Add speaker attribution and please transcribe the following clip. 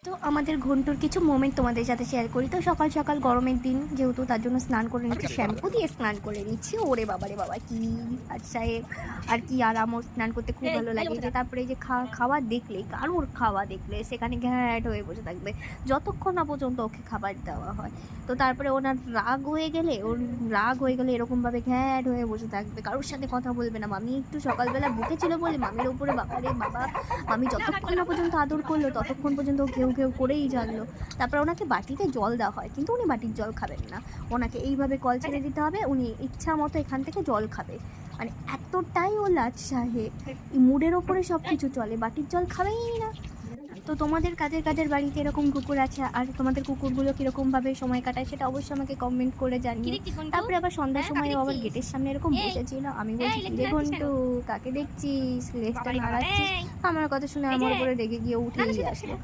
Speaker 1: তো আমাদের ঘন্টুর কিছু মোমেন্ট তোমাদের সাথে শেয়ার করি। তো সকাল সকাল গরমের দিন যেহেতু, তার জন্য স্নান করে নিচ্ছি, শ্যাম্পু দিয়ে স্নান করে নিচ্ছি। ওরে বাবা রে বাবা, কি আর সাহেব আর কি আরাম! ওর স্নান করতে খুব ভালো লাগে। যে তারপরে যে খাওয়া দেখলে, কারোর খাওয়া দেখলে সেখানে ঘ্যাট হয়ে বসে থাকবে যতক্ষণ না পর্যন্ত ওকে খাবার দেওয়া হয়। তো তারপরে ওনার রাগ হয়ে গেলে এরকমভাবে ঘ্যাট হয়ে বসে থাকবে, কারোর সাথে কথা বলবে না। মামি একটু সকালবেলা বকেছিল বলে মামির ওপরে বাবা রে বাবা, মামি যতক্ষণ না পর্যন্ত আদর করলো ততক্ষণ পর্যন্ত ঘেউ ঘেউ করেই জানলো। তারপর ওনাকে বাটিতে জল দেওয়া হয়, কিন্তু উনি বাটির জল খাবেন না, ওনাকে এইভাবে কল ছেড়ে দিতে হবে, উনি ইচ্ছা মতো এখান থেকে জল খাবে। মানে এতটাই ও লাট সাহেব, মুডের ওপরে সব কিছু চলে, বাটির জল খাবেই না। তো তোমাদের কাদের বাড়িতে এরকম কুকুর আছে, আর তোমাদের কুকুরগুলো কীরকমভাবে সময় কাটায় সেটা অবশ্যই আমাকে কমেন্ট করে জানিয়ে। তারপরে আবার সন্ধ্যার সময় আবার গেটের সামনে এরকম বসেছিল, আমি বলছি কিরে ঘন্টু কাকে দেখছিস, লেজটা নাড়াচ্ছিস? আমার কথা শুনে আমার উপরে রেগে গিয়ে উঠেই আসলো।